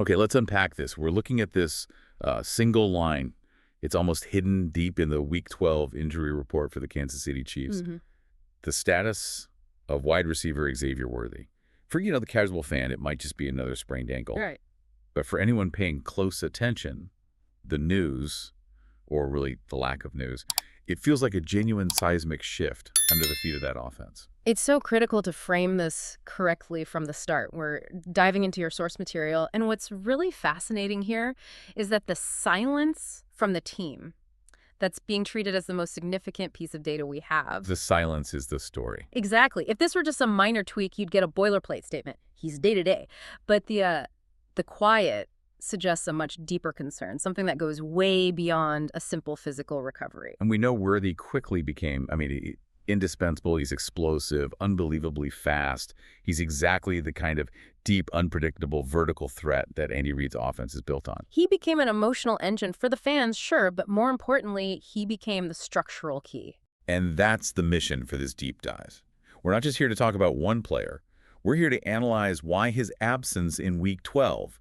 Okay, let's unpack this. We're looking at this single line. It's almost hidden deep in the Week 12 injury report for the Kansas City Chiefs. Hmm. The status of wide receiver Xavier Worthy. For, the casual fan, it might just be another sprained ankle. Right. But for anyone paying close attention, the news, or really the lack of news, it feels like a genuine seismic shift under the feet of that offense. It's so critical to frame this correctly from the start. We're diving into your source material, and what's really fascinating here is that the silence from the team that's being treated as the most significant piece of data we have. The silence is the story. Exactly. If this were just a minor tweak, you'd get a boilerplate statement. He's day-to-day. But the quiet suggests a much deeper concern, something that goes way beyond a simple physical recovery. And we know Worthy quickly became, indispensable. He's explosive, unbelievably fast. He's exactly the kind of deep, unpredictable vertical threat that Andy Reid's offense is built on. He became an emotional engine for the fans, sure, but more importantly, he became the structural key. And that's the mission for this deep dive. We're not just here to talk about one player. We're here to analyze why his absence in Week 12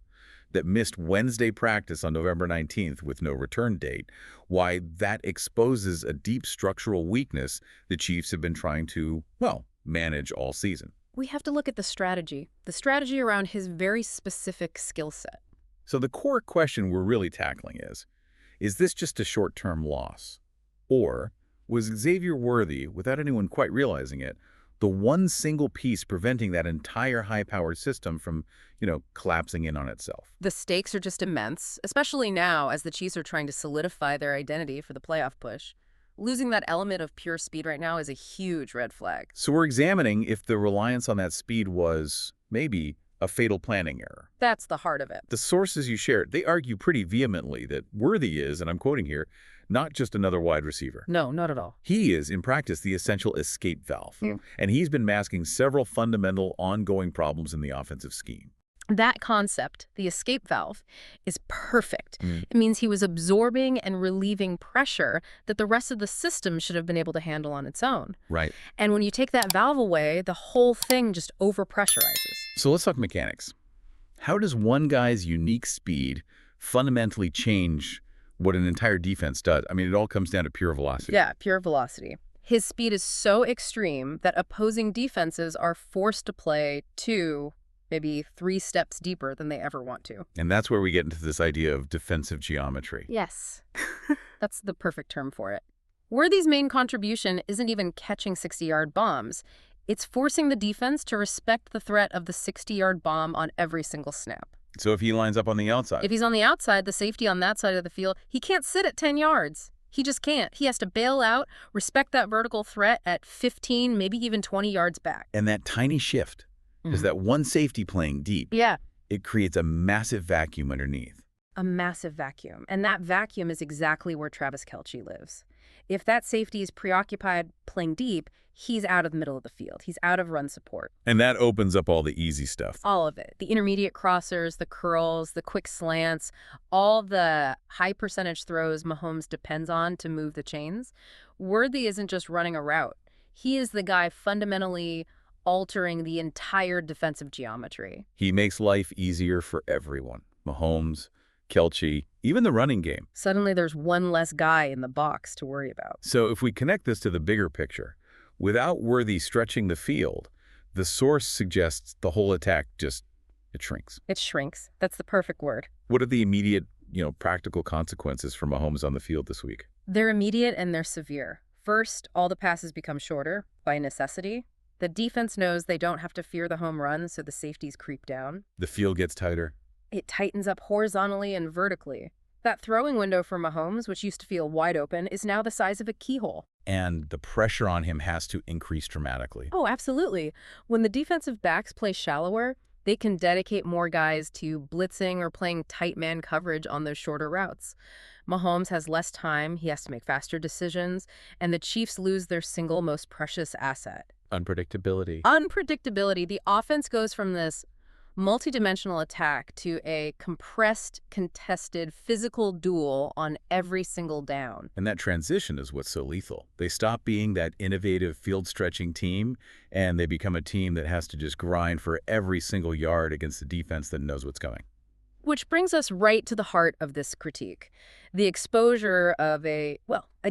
that missed Wednesday practice on November 19th with no return date, why that exposes a deep structural weakness the Chiefs have been trying to, manage all season. We have to look at the strategy around his very specific skill set. So the core question we're really tackling is this just a short-term loss? Or was Xavier Worthy, without anyone quite realizing it, the one single piece preventing that entire high-powered system from, collapsing in on itself? The stakes are just immense, especially now as the Chiefs are trying to solidify their identity for the playoff push. Losing that element of pure speed right now is a huge red flag. So we're examining if the reliance on that speed was maybe a fatal planning error. That's the heart of it. The sources you shared, they argue pretty vehemently that Worthy is, and I'm quoting here, not just another wide receiver. No, not at all. He is, in practice, the essential escape valve. Yeah. And he's been masking several fundamental ongoing problems in the offensive scheme. That concept, the escape valve, is perfect. Mm. It means he was absorbing and relieving pressure that the rest of the system should have been able to handle on its own. Right. And when you take that valve away, the whole thing just overpressurizes. So let's talk mechanics. How does one guy's unique speed fundamentally change what an entire defense does? It all comes down to pure velocity. Yeah, pure velocity. His speed is so extreme that opposing defenses are forced to play 2, maybe 3 steps deeper than they ever want to. And that's where we get into this idea of defensive geometry. Yes. That's the perfect term for it. Worthy's main contribution isn't even catching 60-yard bombs. It's forcing the defense to respect the threat of the 60-yard bomb on every single snap. So if he lines up on the outside? If he's on the outside, the safety on that side of the field, he can't sit at 10 yards. He just can't. He has to bail out, respect that vertical threat at 15, maybe even 20 yards back. And that tiny shift is that one safety playing deep. Yeah. It creates a massive vacuum underneath. A massive vacuum. And that vacuum is exactly where Travis Kelce lives. If that safety is preoccupied playing deep, he's out of the middle of the field. He's out of run support. And that opens up all the easy stuff. All of it. The intermediate crossers, the curls, the quick slants, all the high percentage throws Mahomes depends on to move the chains. Worthy isn't just running a route. He is the guy fundamentally altering the entire defensive geometry. He makes life easier for everyone. Mahomes, Kelce, even the running game. Suddenly there's one less guy in the box to worry about. So if we connect this to the bigger picture, without Worthy stretching the field, the source suggests the whole attack it shrinks. It shrinks. That's the perfect word. What are the immediate, practical consequences for Mahomes on the field this week? They're immediate and they're severe. First, all the passes become shorter by necessity. The defense knows they don't have to fear the home run, so the safeties creep down. The field gets tighter. It tightens up horizontally and vertically. That throwing window for Mahomes, which used to feel wide open, is now the size of a keyhole. And the pressure on him has to increase dramatically. Oh, absolutely. When the defensive backs play shallower, they can dedicate more guys to blitzing or playing tight man coverage on those shorter routes. Mahomes has less time, he has to make faster decisions, and the Chiefs lose their single most precious asset. Unpredictability. Unpredictability. The offense goes from this multidimensional attack to a compressed, contested, physical duel on every single down. And that transition is what's so lethal. They stop being that innovative field-stretching team, and they become a team that has to just grind for every single yard against a defense that knows what's coming. Which brings us right to the heart of this critique. The exposure of a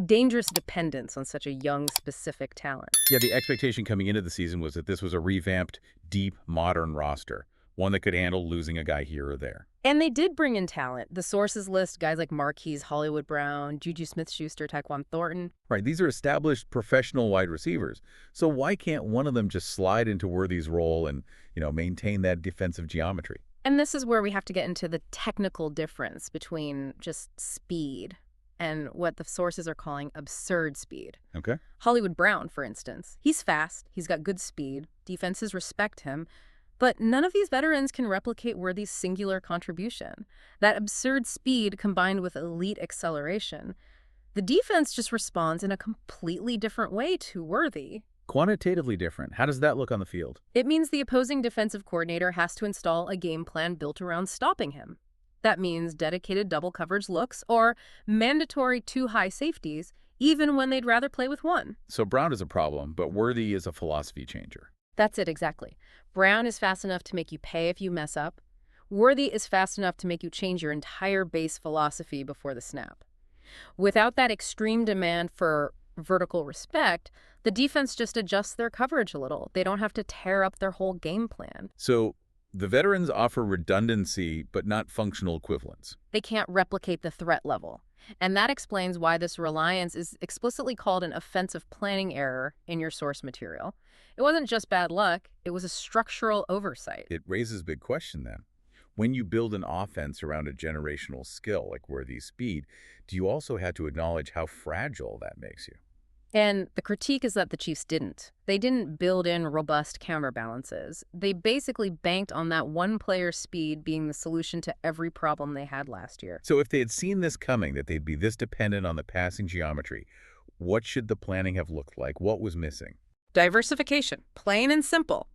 dangerous dependence on such a young, specific talent. Yeah, the expectation coming into the season was that this was a revamped, deep, modern roster, one that could handle losing a guy here or there. And they did bring in talent. The sources list guys like Marquise Hollywood Brown, Juju Smith-Schuster, Tyquan Thornton. Right, these are established professional wide receivers. So why can't one of them just slide into Worthy's role and, maintain that defensive geometry? And this is where we have to get into the technical difference between just speed and what the sources are calling absurd speed. Okay. Hollywood Brown, for instance, he's fast, he's got good speed, defenses respect him, but none of these veterans can replicate Worthy's singular contribution. That absurd speed combined with elite acceleration, the defense just responds in a completely different way to Worthy. Quantitatively different. How does that look on the field? It means the opposing defensive coordinator has to install a game plan built around stopping him. That means dedicated double coverage looks or mandatory two high safeties, even when they'd rather play with one. So Brown is a problem, but Worthy is a philosophy changer. That's it exactly. Brown is fast enough to make you pay if you mess up. Worthy is fast enough to make you change your entire base philosophy before the snap. Without that extreme demand for vertical respect, the defense just adjusts their coverage a little. They don't have to tear up their whole game plan. So the veterans offer redundancy, but not functional equivalence. They can't replicate the threat level. And that explains why this reliance is explicitly called an offensive planning error in your source material. It wasn't just bad luck, it was a structural oversight. It raises a big question then. When you build an offense around a generational skill like Worthy's speed, do you also have to acknowledge how fragile that makes you? And the critique is that the Chiefs didn't. They didn't build in robust counterbalances. They basically banked on that one player's speed being the solution to every problem they had last year. So if they had seen this coming, that they'd be this dependent on the passing geometry, what should the planning have looked like? What was missing? Diversification, plain and simple.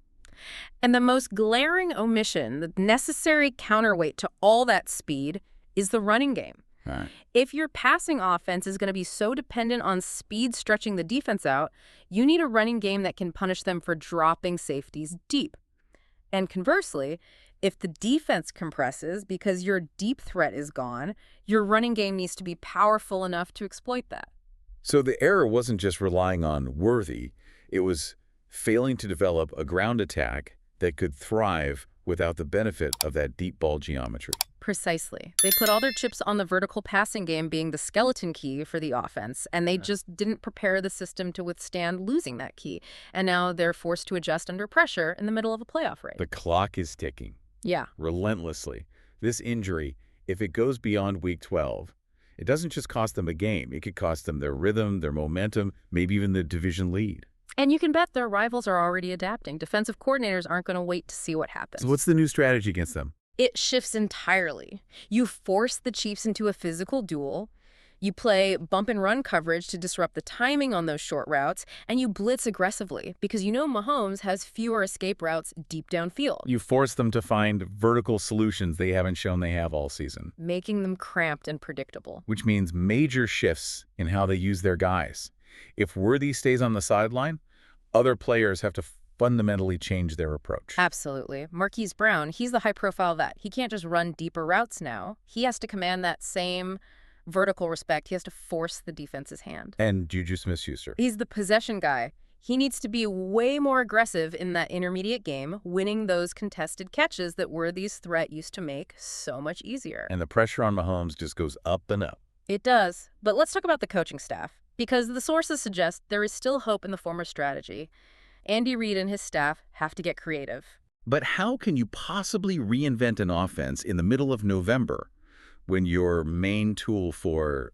And the most glaring omission, the necessary counterweight to all that speed, is the running game. Right. If your passing offense is going to be so dependent on speed stretching the defense out, you need a running game that can punish them for dropping safeties deep. And conversely, if the defense compresses because your deep threat is gone, your running game needs to be powerful enough to exploit that. So the error wasn't just relying on Worthy, it was failing to develop a ground attack that could thrive without the benefit of that deep ball geometry. Precisely. They put all their chips on the vertical passing game being the skeleton key for the offense, and they just didn't prepare the system to withstand losing that key. And now they're forced to adjust under pressure in the middle of a playoff race. The clock is ticking. Yeah. Relentlessly. This injury, if it goes beyond week 12, it doesn't just cost them a game. It could cost them their rhythm, their momentum, maybe even the division lead. And you can bet their rivals are already adapting. Defensive coordinators aren't going to wait to see what happens. So what's the new strategy against them? It shifts entirely. You force the Chiefs into a physical duel. You play bump and run coverage to disrupt the timing on those short routes, and you blitz aggressively because you know Mahomes has fewer escape routes deep downfield. You force them to find vertical solutions they haven't shown they have all season. Making them cramped and predictable. Which means major shifts in how they use their guys. If Worthy stays on the sideline, other players have to fundamentally change their approach. Absolutely. Marquise Brown, he's the high-profile vet. He can't just run deeper routes now. He has to command that same vertical respect. He has to force the defense's hand. And Juju Smith-Schuster. He's the possession guy. He needs to be way more aggressive in that intermediate game, winning those contested catches that Worthy's threat used to make so much easier. And the pressure on Mahomes just goes up and up. It does. But let's talk about the coaching staff, because the sources suggest there is still hope in the former strategy. Andy Reid and his staff have to get creative. But how can you possibly reinvent an offense in the middle of November when your main tool for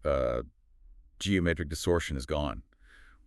geometric distortion is gone?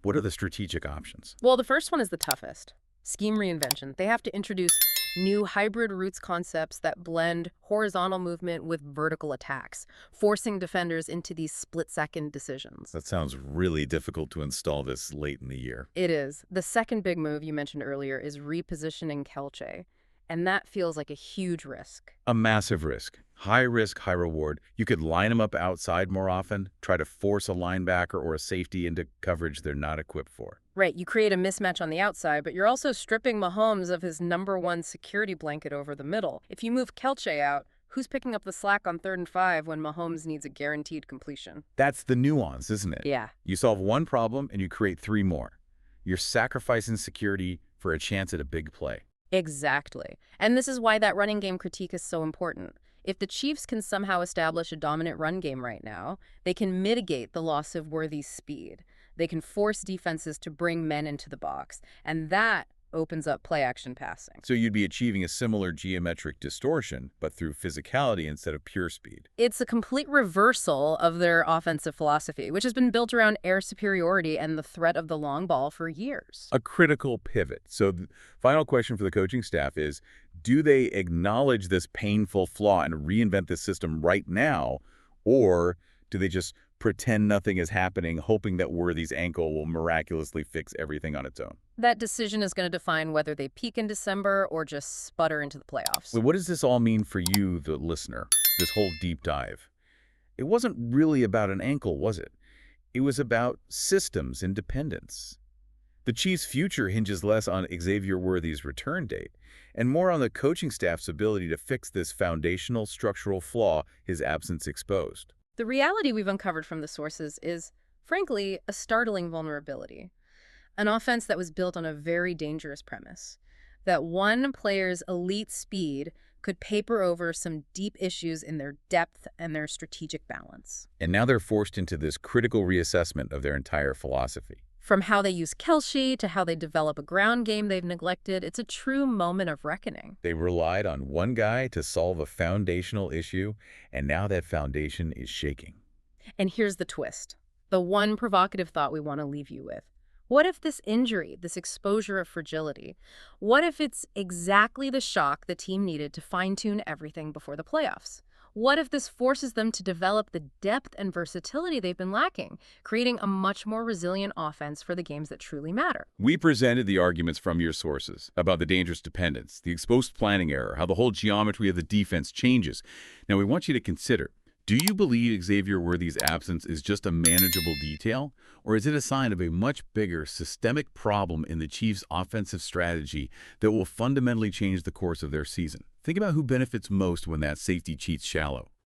What are the strategic options? Well, the first one is the toughest. Scheme reinvention. They have to introduce new hybrid routes concepts that blend horizontal movement with vertical attacks, forcing defenders into these split-second decisions. That sounds really difficult to install this late in the year. It is. The second big move you mentioned earlier is repositioning Kelce, and that feels like a huge risk. A massive risk. High risk, high reward. You could line them up outside more often, try to force a linebacker or a safety into coverage they're not equipped for. Right, you create a mismatch on the outside, but you're also stripping Mahomes of his #1 security blanket over the middle. If you move Kelce out, Who's picking up the slack on 3rd and 5 when Mahomes needs a guaranteed completion? That's the nuance, isn't it? Yeah, You solve one problem and you create three more. You're sacrificing security for a chance at a big play. exactly. And this is why that running game critique is so important. If the Chiefs can somehow establish a dominant run game right now, they can mitigate the loss of Worthy's speed. They can force defenses to bring men into the box, and that opens up play-action passing. So you'd be achieving a similar geometric distortion, but through physicality instead of pure speed. It's a complete reversal of their offensive philosophy, which has been built around air superiority and the threat of the long ball for years. A critical pivot. So the final question for the coaching staff is, do they acknowledge this painful flaw and reinvent this system right now, or do they just pretend nothing is happening, hoping that Worthy's ankle will miraculously fix everything on its own? That decision is going to define whether they peak in December or just sputter into the playoffs. Wait, what does this all mean for you, the listener, this whole deep dive? It wasn't really about an ankle, was it? It was about systems independence. The Chiefs' future hinges less on Xavier Worthy's return date and more on the coaching staff's ability to fix this foundational structural flaw his absence exposed. The reality we've uncovered from the sources is, frankly, a startling vulnerability. An offense that was built on a very dangerous premise, that one player's elite speed could paper over some deep issues in their depth and their strategic balance. And now they're forced into this critical reassessment of their entire philosophy. From how they use Kelce to how they develop a ground game they've neglected, it's a true moment of reckoning. They relied on one guy to solve a foundational issue, and now that foundation is shaking. And here's the twist, the one provocative thought we want to leave you with. What if this injury, this exposure of fragility, what if it's exactly the shock the team needed to fine-tune everything before the playoffs? What if this forces them to develop the depth and versatility they've been lacking, creating a much more resilient offense for the games that truly matter? We presented the arguments from your sources about the dangerous dependence, the exposed planning error, how the whole geometry of the defense changes. Now, we want you to consider, do you believe Xavier Worthy's absence is just a manageable detail, or is it a sign of a much bigger systemic problem in the Chiefs' offensive strategy that will fundamentally change the course of their season? Think about who benefits most when that safety cheats shallow.